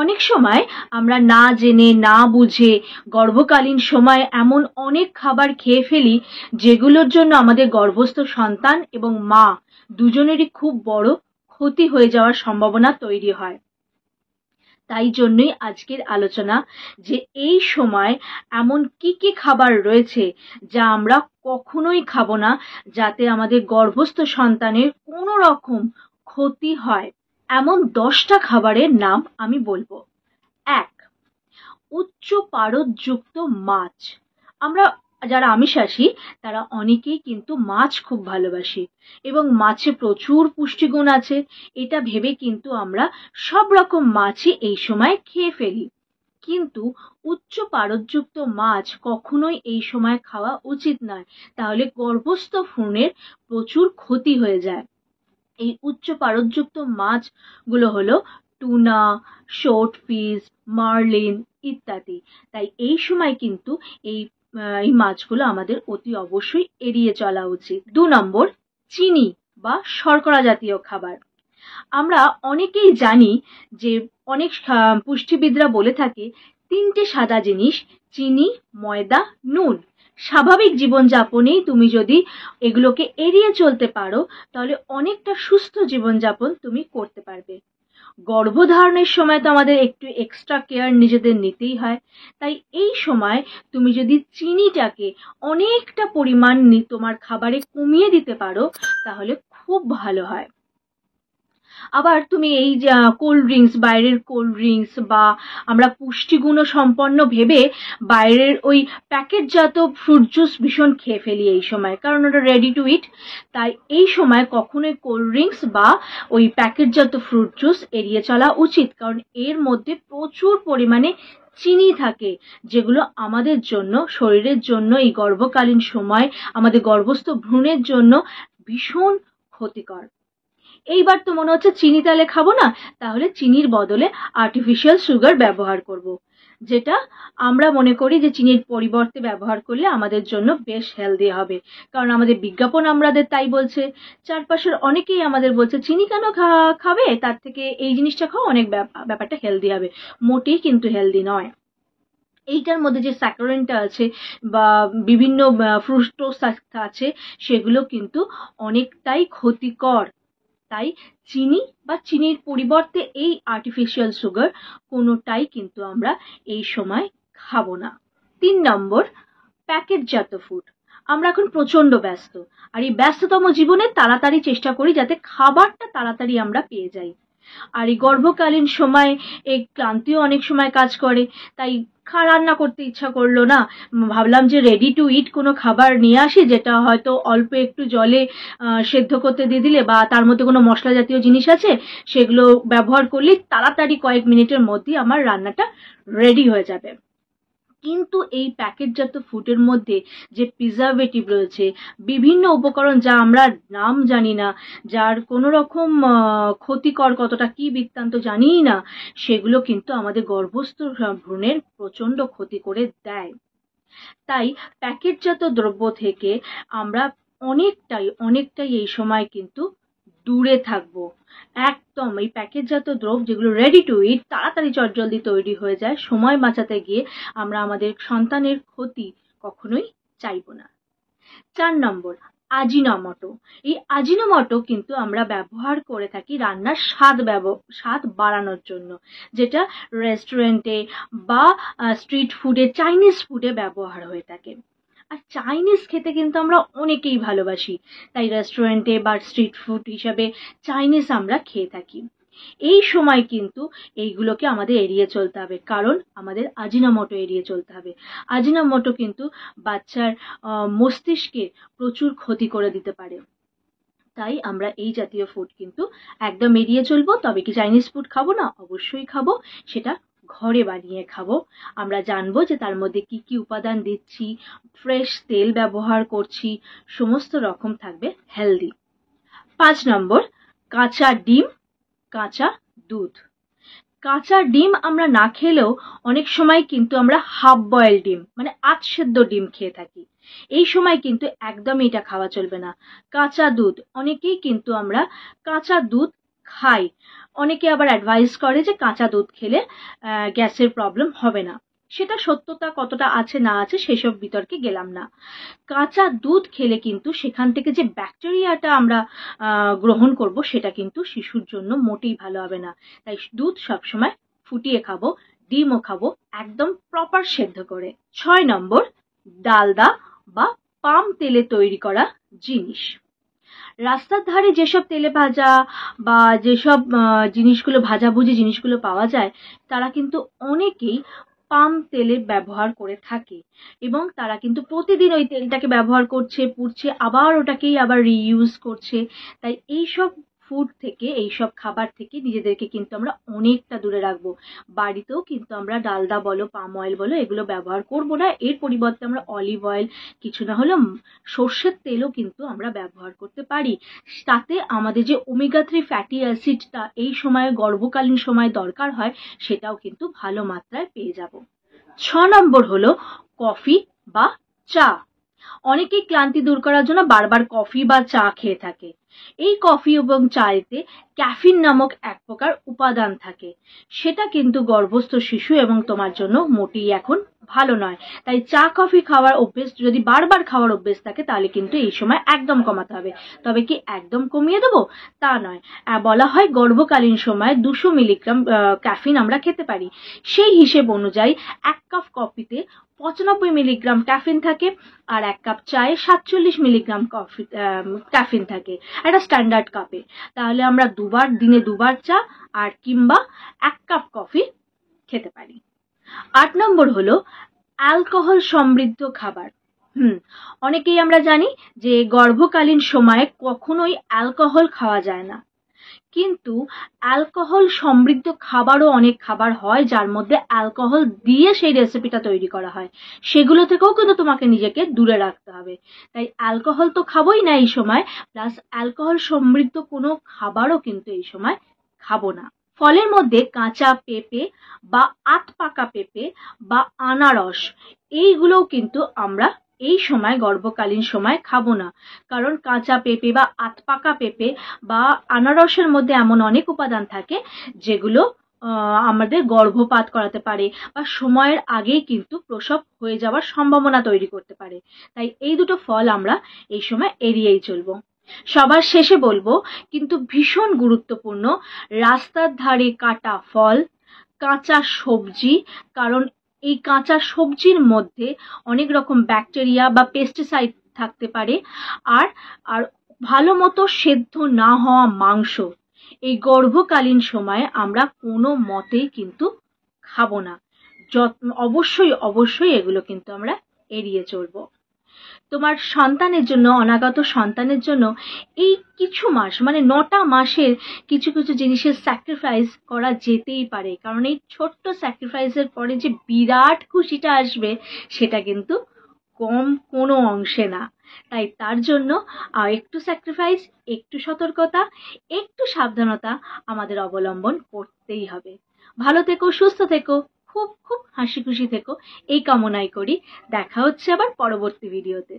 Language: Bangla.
অনেক সময় আমরা না জেনে না বুঝে গর্ভকালীন সময়ে এমন অনেক খাবার খেয়ে ফেলি যেগুলোর জন্য আমাদের গর্ভস্থ সন্তান এবং মা দুজনেরই খুব বড় ক্ষতি হয়ে যাওয়ার সম্ভাবনা তৈরি হয়। তাই জন্যই আজকের আলোচনা যে এই সময় এমন কি কি খাবার রয়েছে যা আমরা কখনোই খাবো না, যাতে আমাদের গর্ভস্থ সন্তানের কোনো রকম ক্ষতি হয়। এমন 10টা খাবারের নাম আমি বলবো। 1. উচ্চ পারদযুক্ত মাছ। আমরা যারা আমিষাশী তারা অনেকেই কিন্তু মাছ খুব ভালোবাসি এবং মাছে প্রচুর পুষ্টিগুণ আছে। এটা ভেবে কিন্তু আমরা সব রকম মাছই এই সময় খেয়ে ফেলি, কিন্তু উচ্চ পারদযুক্ত মাছ কখনোই এই সময় খাওয়া উচিত নয়, তাহলে গর্ভস্থ ভ্রূণের প্রচুর ক্ষতি হয়ে যায়। এই উচ্চ পারদযুক্ত মাছগুলো হলো টুনা, শোর্টফিশ, মার্লিন ইত্যাদি। তাই এই সময় কিন্তু এই মাছগুলো আমাদের অতি অবশ্যই এড়িয়ে চলা উচিত। 2 নম্বর, চিনি বা শর্করা জাতীয় খাবার। আমরা অনেকেই জানি যে অনেক পুষ্টিবিদরা বলে থাকে 3টে সাদা জিনিস: চিনি, ময়দা, নুন। স্বাভাবিক জীবনযাপনেই তুমি যদি এগুলোকে এড়িয়ে চলতে পারো তাহলে অনেকটা সুস্থ জীবনযাপন তুমি করতে পারবে। গর্ভধারণের সময় তো আমাদের একটু এক্সট্রা কেয়ার নিজেদের নিতেই হয়, তাই এই সময় তুমি যদি চিনিটাকে অনেকটা পরিমাণ তোমার খাবারে কমিয়ে দিতে পারো তাহলে খুব ভালো হয়। আবার তুমি এই যে কোল্ড ড্রিঙ্কস, বাইরের কোল্ড ড্রিঙ্কস বা আমরা পুষ্টিগুণ সম্পন্ন ভেবে বাইরের ওই প্যাকেটজাত ফ্রুট জুস ভীষণ খেয়ে ফেলি এই সময়, কারণ ওটা রেডি টু ইট। তাই এই সময় কখনোই কোল্ড ড্রিঙ্কস বা ওই প্যাকেটজাত ফ্রুট জুস এড়িয়ে চলা উচিত, কারণ এর মধ্যে প্রচুর পরিমাণে চিনি থাকে, যেগুলো আমাদের জন্য, শরীরের জন্য, এই গর্ভকালীন সময় আমাদের গর্ভস্থ ভ্রূণের জন্য ভীষণ ক্ষতিকর। এইবার তো মনে হচ্ছে চিনি তাহলে খাবো না, তাহলে চিনির বদলে আর্টিফিশিয়াল সুগার ব্যবহার করব, যেটা আমরা মনে করি যে চিনির পরিবর্তে ব্যবহার করলে আমাদের জন্য বেশ হেলদি হবে, কারণ আমাদের বিজ্ঞাপন আমাদের তাই বলছে। চারপাশের অনেকেই আমাদের বলছে চিনি কেন খাবে, তার থেকে এই জিনিসটা খাও, অনেক ব্যাপারটা হেলদি হবে। মোটেই কিন্তু হেলদি নয়। এইটার মধ্যে যে স্যাকারিনটা আছে বা বিভিন্ন ফ্রুক্টোজ আছে সেগুলো কিন্তু অনেকটাই ক্ষতিকর। তাই চিনি বা চিনির পরিবর্তে এই আর্টিফিশিয়াল সুগার কোনোটাই কিন্তু আমরা এই সময় খাবো না। 3 নম্বর, প্যাকেটজাত ফুড। আমরা এখন প্রচন্ড ব্যস্ত, আর এই ব্যস্ততম জীবনে তাড়াতাড়ি চেষ্টা করি যাতে খাবারটা তাড়াতাড়ি আমরা পেয়ে যাই। আর এই গর্ভকালীন সময় এই ক্লান্তিও অনেক সময় কাজ করে, তাই রান্না করতে ইচ্ছা করলো না, ভাবলাম যে রেডি টু ইট কোনো খাবার নিয়ে আসি, যেটা হয়তো অল্প একটু জলে সেদ্ধ করতে দিয়ে দিলে বা তার মধ্যে কোনো মশলা জাতীয় জিনিস আছে সেগুলো ব্যবহার করলে তাড়াতাড়ি কয়েক মিনিটের মধ্যেই আমার রান্নাটা রেডি হয়ে যাবে। কিন্তু এই প্যাকেটজাত ফুডের মধ্যে যে প্রিজারভেটিভ রয়েছে, বিভিন্ন উপকরণ যা আমরা নাম জানি না, যার কোনো রকম ক্ষতিকর কতটা কি বৃত্তান্ত জানিই না, সেগুলো কিন্তু আমাদের গর্ভস্থ ভ্রূণের প্রচন্ড ক্ষতি করে দেয়। তাই প্যাকেটজাত দ্রব্য থেকে আমরা অনেকটাই এই সময় কিন্তু দূরে থাকবো। একদম এই প্যাকেটজাত দ্রব্য যেগুলো রেডি টু ইট, তাড়াতাড়ি চটজলদি তৈরি হয়ে যায়, সময় বাঁচাতে গিয়ে আমরা আমাদের সন্তানের ক্ষতি কখনোই চাইবো না। 4 নম্বর, আজিনোমোটো। এই আজিনোমোটো কিন্তু আমরা ব্যবহার করে থাকি রান্নার স্বাদ বাড়ানোর জন্য, যেটা রেস্টুরেন্টে বা স্ট্রিট ফুডে, চাইনিজ ফুডে ব্যবহার হয়ে থাকে। আর চাইনিজ খেতে কিন্তু আমরা অনেকেই ভালোবাসি, তাই রেস্টুরেন্টে বা স্ট্রিট ফুড হিসাবে চাইনিজ আমরা খেয়ে থাকি। এই সময় কিন্তু এইগুলোকে আমাদের এড়িয়ে চলতে হবে, কারণ আমাদের আজিনোমোটো এড়িয়ে চলতে হবে। আজিনোমোটো কিন্তু বাচ্চার মস্তিষ্কে প্রচুর ক্ষতি করে দিতে পারে, তাই আমরা এই জাতীয় ফুড কিন্তু একদম এড়িয়ে চলবো। তবে কি চাইনিজ ফুড খাবো না? অবশ্যই খাবো, সেটা ঘরে বানিয়ে খাবো। আমরা জানবো যে তার মধ্যে কি কি উপাদান দিচ্ছি, ফ্রেশ তেল ব্যবহার করছি, সমস্ত রকম থাকবে হেলদি। 5 নম্বর, কাঁচা ডিম, কাঁচা দুধ। কাঁচা ডিম আমরা না খেলেও অনেক সময় কিন্তু আমরা হাফ বয়েল ডিম, মানে আধ সেদ্ধ ডিম খেয়ে থাকি। এই সময় কিন্তু একদমই এটা খাওয়া চলবে না। কাঁচা দুধ, অনেকেই কিন্তু আমরা কাঁচা দুধ খাই। অনেকে আবার অ্যাডভাইস করে যে কাঁচা দুধ খেলে গ্যাসের প্রবলেম হবে না। সেটা সত্যতা কতটা আছে না আছে সেসব বিতর্কে গেলাম না। কাঁচা দুধ খেলে কিন্তু সেখান থেকে যে ব্যাকটেরিয়াটা আমরা গ্রহণ করব সেটা কিন্তু শিশুর জন্য মোটেই ভালো হবে না। তাই দুধ সবসময় ফুটিয়ে খাবো, ডিমও খাবো একদম প্রপার সেদ্ধ করে। 6 নম্বর, ডালদা বা পাম তেলে তৈরি করা জিনিস। রাস্তার ধারে যেসব তেলে ভাজা বা যেসব জিনিসগুলো ভাজাভুজি জিনিসগুলো পাওয়া যায়, তারা কিন্তু অনেকেই পাম তেলে ব্যবহার করে থাকে এবং তারা কিন্তু প্রতিদিন ওই তেলটাকে ব্যবহার করছে, পুড়ছে, আবার ওটাকেই আবার রিইউজ করছে। তাই এইসব ফুড থেকে, এইসব খাবার থেকে নিজেদেরকে কিন্তু আমরা অনেকটা দূরে রাখবো। বাড়িতেও কিন্তু আমরা ডালদা বলো, পাম অয়েল বলো, এগুলো ব্যবহার করব না। এর পরিবর্তে আমরা অলিভ অয়েল, কিছু না হলেও সর্ষের তেলও কিন্তু আমরা ব্যবহার করতে পারি। তাতে আমাদের যে ওমেগা 3 ফ্যাটি অ্যাসিডটা এই সময়ে গর্ভকালীন সময় দরকার হয়, সেটাও কিন্তু ভালো মাত্রায় পেয়ে যাব। 6 নম্বর হলো কফি বা চা। অনেকেই ক্লান্তি দূর করার জন্য বারবার কফি বা চা খেয়ে থাকে। এই কফি এবং চায়েতে ক্যাফিন নামক এক প্রকার উপাদান থাকে। সেটা কিন্তু গর্ভস্থ শিশু এবং তোমার জন্য মোটেই এখন ভালো নয়। তাই চা কফি খাওয়ার অভ্যেস যদি বারবার খাওয়ার অভ্যেস থাকে তাহলে কিন্তু এই সময় একদম কমাতে হবে। তবে কি একদম কমিয়ে দেবো তা নয়। বলা হয় গর্ভকালীন সময়ে 200 মিলিগ্রাম ক্যাফিন আমরা খেতে পারি। সেই হিসেব অনুযায়ী 1 কাপ কফিতে 95 মিলিগ্রাম ক্যাফিন থাকে আর 1 কাপ চায়ে 47 মিলিগ্রাম ক্যাফিন থাকে একটা স্ট্যান্ডার্ড কাপে। তাহলে আমরা দিনে দুবার চা আর কিংবা 1 কাপ কফি খেতে পারি। 8 নম্বর হলো অ্যালকোহল সমৃদ্ধ খাবার। অনেকেই আমরা জানি যে গর্ভকালীন সময়ে কখনোই অ্যালকোহল খাওয়া যায় না, কিন্তু অ্যালকোহল সমৃদ্ধ খাবারও অনেক খাবার হয় যার মধ্যে অ্যালকোহল দিয়ে সেই রেসিপিটা তৈরি করা হয়। সেগুলো থেকেও কিন্তু তোমাকে নিজেকে দূরে রাখতে হবে। তাই অ্যালকোহল তো খাবোই না এই সময়, প্লাস অ্যালকোহল সমৃদ্ধ কোনো খাবারও কিন্তু এই সময় খাবো না। ফলের মধ্যে কাঁচা পেঁপে বা আধপাকা পেঁপে বা আনারস, এইগুলোও কিন্তু আমরা এই সময় গর্ভকালীন সময় খাবো না। কারণ কাঁচা পেঁপে বা আধপাকা পেঁপে বা আনারসের মধ্যে এমন অনেক উপাদান থাকে যেগুলো আমাদের গর্ভপাত করাতে পারে বা সময়ের আগেই কিন্তু প্রসব হয়ে যাওয়ার সম্ভাবনা তৈরি করতে পারে। তাই এই দুটো ফল আমরা এই সময় এড়িয়েই চলবো। সবার শেষে বলবো, কিন্তু ভীষণ গুরুত্বপূর্ণ, রাস্তার ধারে কাটা ফল, কাঁচা সবজি, কারণ এই কাঁচা সবজির মধ্যে অনেক রকম ব্যাকটেরিয়া বা পেস্টিসাইড থাকতে পারে। আর আর ভালো মতো সেদ্ধ না হওয়া মাংস এই গর্ভকালীন সময়ে আমরা কোনো মতেই কিন্তু খাবো না। অবশ্যই অবশ্যই এগুলো কিন্তু আমরা এড়িয়ে চলবো। তোমার সন্তানের জন্য, অনাগত সন্তানের জন্য এই কিছু মাস মানে 9টা মাসের কিছু কিছু জিনিসের স্যাক্রিফাইস করা যেতেই পারে। কারণ এই ছোট্ট স্যাক্রিফাইসের পরে যে বিরাট খুশিটা আসবে সেটা কিন্তু কম কোনো অংশে না। তাই তার জন্য একটু স্যাক্রিফাইস, একটু সতর্কতা, একটু সাবধানতা আমাদের অবলম্বন করতেই হবে। ভালো থেকো, সুস্থ থেকো, খুব খুব হাসি খুশি থেকো, এই কামনাই করি। দেখা হচ্ছে আবার পরবর্তী ভিডিওতে।